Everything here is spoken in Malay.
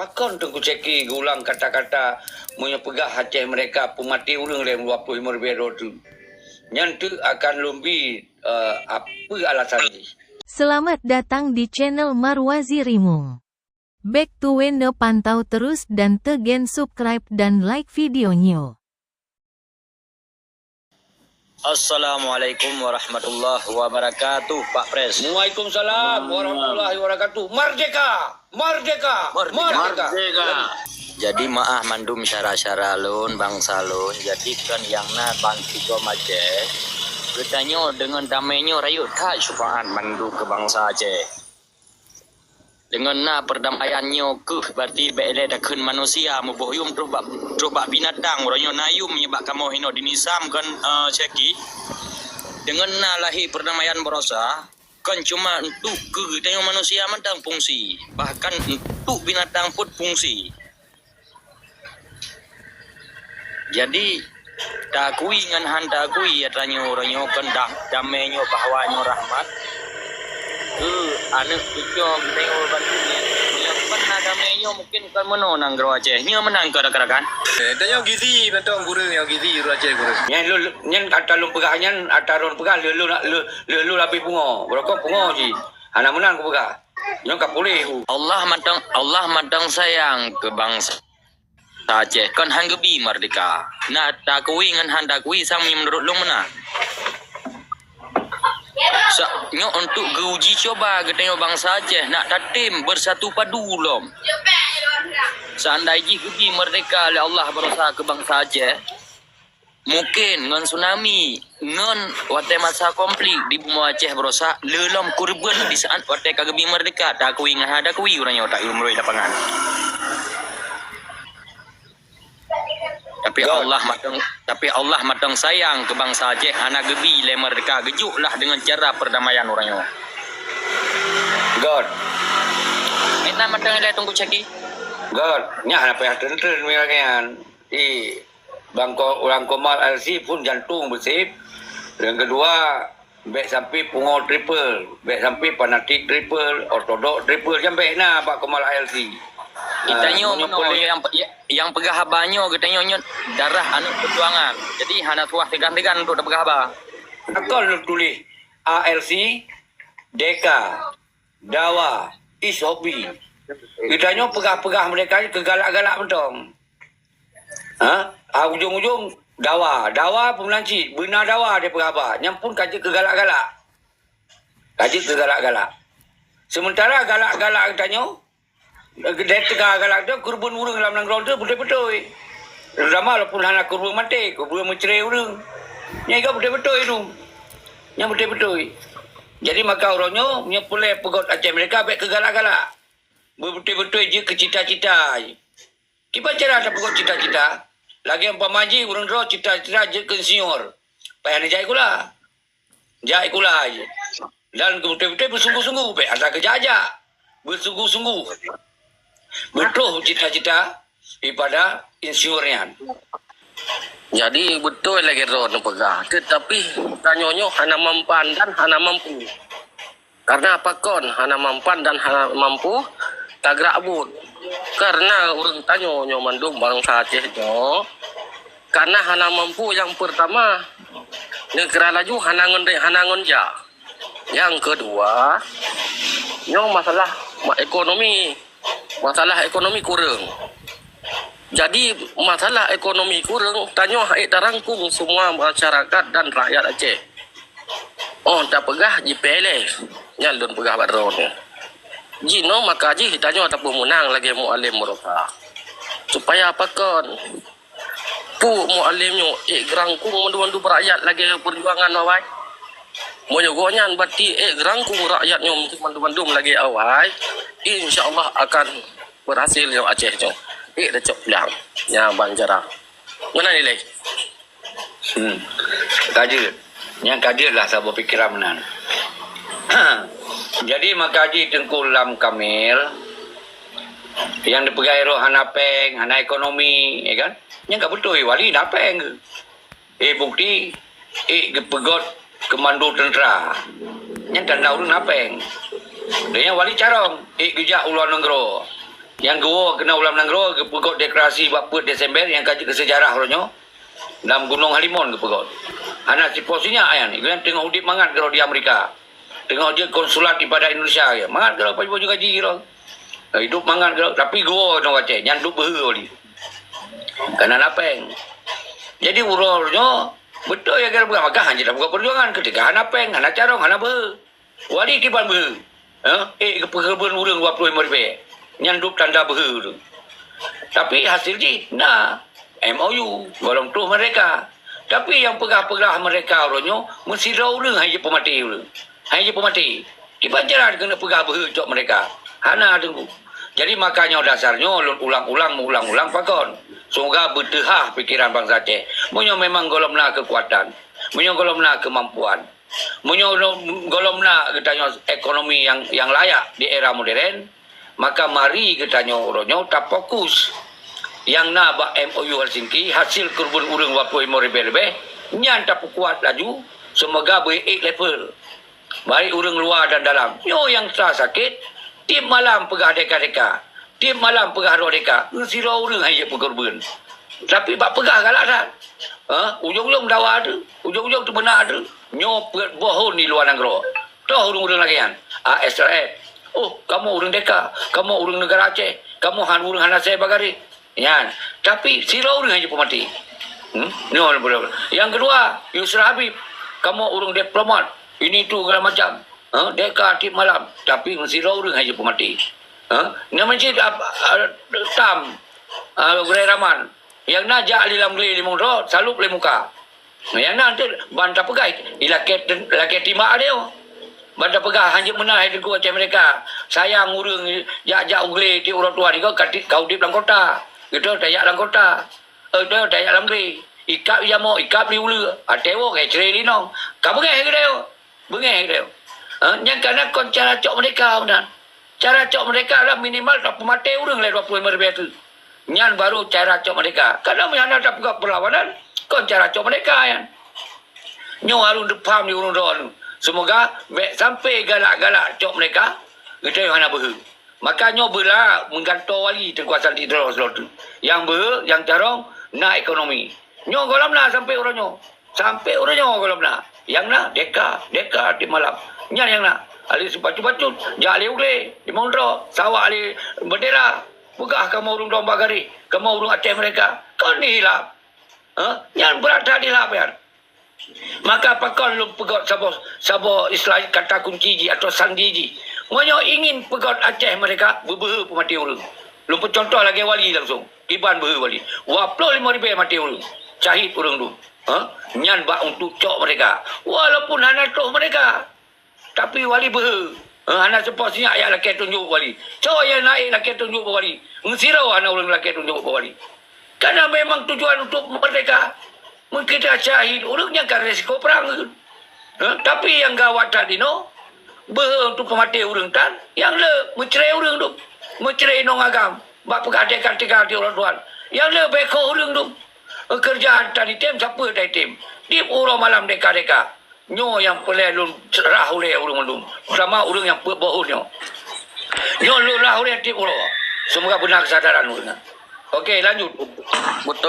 Pakon Tengku Ceki ulang kata-kata punya pegah Aceh mereka pemati urang le 25 bero tu. Nyantu akan lumbi apa alasan ni? Selamat datang di channel Marwazi Rimung. Back to Wende pantau terus dan tegen subscribe dan like videonya. Assalamualaikum warahmatullahi wabarakatuh, Pak Pres. Waalaikumsalam warahmatullahi wabarakatuh. Merdeka! Merdeka! Merdeka! Jadi maah mandum syara-syara lun, bangsa lun. Jadi kan yang na bangsi ko Aceh. Katanya dengan damainya rayu tak syufaan mandu ke bangsa Aceh. Dengan na perdamaiannya ke berarti bele dakun manusia mubohyum terus bak binatang orangnya nayum menyebab kamu hino dinisam kan Ceki. Dengan na lahir perdamaian berosa kan cuma untuk ke tanya manusia mentang fungsi, bahkan untuk binatang pun fungsi. Jadi tak kui ngan handa kui atanya orangnya kan damainya bahwanya rahmat. Anak itu tengok bantunya. Yang pernah damainya mungkin kan menang Guru Aceh. Nya menang ke rakan-rakan. Tanya gizi betul guru yang gizi Guru Aceh guru. Nyen kata lu pegah nyen ataron pegah lu lebih bunga. Berapa bunga ji? Anak menang ku pegah. Nyen ka boleh ku. Allah madang sayang ke bangsa Aceh kan hanggebi merdeka. Nah tak kui ngan handa kui sang menurut lu menang. Nyo untuk uji coba ketengok bangsa Aceh nak tatim bersatu padu lom. Seandainya uji merdeka oleh Allah berusaha ke bangsa Aceh, mungkin ngan tsunami, ngan wate masa konflik di bumi Aceh berusaha lelom kurban di saat wate kagebi merdeka tak kui ngan ada kui orangnya tak ilmu lapangan. Tapi Allah matang sayang ke bangsa Aceh anak gebi le merdeka gejuklah dengan cara perdamaian orangnya. God. Kita matang le tunggu Ceki. God, nya apa yang tenten mereka di bangko orang Komal LC pun jantung bersih. Yang kedua, baik sampai pungo triple, baik sampai fanatik triple, ortodok triple sampai na Pak Komal LC. Kitanya yang pegah habanyo katanya darah anak perjuangan. Jadi hana tuah tegan-tegan untuk dah pegah haba. Akal tulis ALC, Deka, Dawa, Ishobi. Kitanya pegah-pegah mereka kegalak-galak betul. Ujung-ujung Dawa pemelanci, benar Dawa dia pegah haba. Yang pun kaji kegalak-galak. Sementara galak-galak katanya dia tengah galak tu kurban urang dalam nanggrol tu betul-betul. Ramai pun anak kurban mati, kurban mencerai urang. Nya juga betul-betul itu. Nya betul-betul. Jadi maka orangnya punya pulai pegot Aceh mereka baik ke galak-galak. Betul-betul je ke cita-cita. Kita cara ada pegot cita-cita. Lagi yang pamaji urang ro cita-cita je ke insinyur. Payah ni jai kula. Jai kula je. Dan betul-betul bersungguh-sungguh baik ada kerja. Bersungguh-sungguh. Betul cita-cita daripada insyurnya. Jadi betul lagi roh pegah. Tetapi tanyonyo hana mampan dan hana mampu. Karena apa kon hana mampan dan hana mampu tak gerak bun. Karena orang tanyonyo mandung bangsa Aceh nyo. Karena hana mampu yang pertama negara laju hana ngonja. Yang kedua nyo masalah ekonomi. Masalah ekonomi kurang. Jadi masalah ekonomi kurang, tanya terangkum semua masyarakat dan rakyat Aceh. Oh, tak pegah JPL. Nyalun pegah badron. Jino maka ji tanya tak pemenang lagi mualim mereka. Supaya apa kon? Pu mualimnya gerangkung mandu-mandu rakyat lagi perjuangan awai. Monyogonyan berarti gerangkung rakyatnya untuk mandu-mandu lagi awai. InsyaAllah akan berhasil yang Aceh tu. Dah cok bilang. Yang Banjara. Mana nilai? Kadir. Yang kadir lah saya berfikiran menan. Jadi maka di Tengku Lam Kamil yang dipegai roh hanapeng, hana ekonomi, ya kan? Yang tak betul wali napeng ke. Bukti pegot komando tentera. Yang tak nak urang napeng. Dia wali carong, gejak ular negara. Yang gua kena ulam nanggro ke pegot deklarasi 4 Desember yang kaji ke sejarah ronyo. Dalam Gunung Halimon ke pegot. Hana si posisinya ayan ni. Kan tengok udip mangat kalau di Amerika. Tengok dia konsulat ibadah Indonesia ya. Mangat kalau baju gaji kira. Hidup mangat kalau tapi gua no kacau nyanduk behe oli. Karena napeng. Jadi urornya betul ya kira bukan maka hanya dah buka perjuangan ketika hana peng, hana carong, hana behe. Wali kiban behe. Keperluan urang 25 ribu. Nyanduk tanda behe tu. Tapi hasil je nah MOU golong tu mereka. Tapi yang pegah-pegah mereka orangnya mesti urang hanya pemati urang. Hanya pemati. Kiban jalan kena pegah behe cok mereka. Hana tunggu. Jadi makanya dasarnya ulang-ulang pakon. Semoga bertehah pikiran bangsa Aceh. Munyo memang golomna kekuatan. Munyo golomna kemampuan. Munyo golomna katanya ekonomi yang layak di era modern. Maka mari katanya orangnya tak fokus. Yang na ba MOU Helsinki hasil kurbun urang 25 lebih. Nyan tak kuat laju. Semoga ber-8 level. Baik urang luar dan dalam. Yo yang sakit. Tim malam pegah deka-deka. Tim malam pegah rodeka. Sirau orang hanya pekorban. Tapi bak pegah galak dah. Ujung-ujung dawa ada. Ujung-ujung tu benar ada. Nyopet bohon di luar negara. Tahu orang-orang lagi kan. SRF. Oh, kamu orang deka. Kamu orang negara Aceh. Kamu orang hana saya bagari. Yan. Tapi sirau orang hanya pemati. Yang kedua, Yusra Habib. Kamu orang diplomat. Ini tu segala macam. Deka tim malam tapi mesti orang hanya pemati. Nama cik tam Gerai Raman yang najak lilam geli limung ro salup le muka. Yang nak tu bantah pegai ilaket timak dia. Bantah pegah hanya menah itu ku Aceh mereka. Sayang urang jak geli ti orang tua ni kau di dalam kota. Gitu dayak dalam kota. Dayak dalam geli. Ikap ia mau ikap di ulu. Atewo ke cerai nong. Kau bengeh ke dia. Bengeh ke dia. Yang kerana kon cara cok mereka benar. Cara cok mereka adalah minimal tak pemati orang le 25 ribu tu. Yang baru cara cok mereka. Kerana mana tak buka perlawanan, kon cara cok mereka yang. Nyo harus depam di urung doa. Semoga sampai galak-galak cok mereka, kita yang hana behe. Maka nyo bela menggantung wali kekuasaan di terus tu. Yang behe, yang carong nak ekonomi. Nyo golam lah sampai orang nyo. Sampai orang nyo golam lah. Yang nak deka di malam. Yang nak ali sepacu-pacu jak ali ugle di Mondro sawak ali bendera bugah kamu urung domba gari kamu urung Aceh mereka kau ni hilap yang berada di lapan maka pakon lu pegot sabo istilah kata kunci ji atau sandi ji monyo ingin pegot Aceh mereka berbehe pemati urung lu contoh lagi wali langsung iban behe wali 25 ribu mati urung syahid urung tu nyan bak untuk cok mereka walaupun hana toh mereka tapi wali behe. Anak sepatutnya ayat laki tunjuk wali. Cowok yang naik laki tunjuk wali. Mensirau anak orang laki tunjuk wali. Karena memang tujuan untuk mereka. Kita syahid. Orangnya kan resiko perang. Tapi yang gawat tadi no. Behe untuk pemati orang tan. Yang le mencerai orang tu. Mencerai nong agam. Bak pegadai-kadai di orang tuan. Yang le beko orang tu. Kerjaan tadi tim. Siapa tadi tim? Dia orang malam deka-deka. Nyo yang pelai rah oleh urang mandum sama urang yang bohong nyo lu rah oleh tip ulo semoga benar kesadaran urang. Okey lanjut. Betul.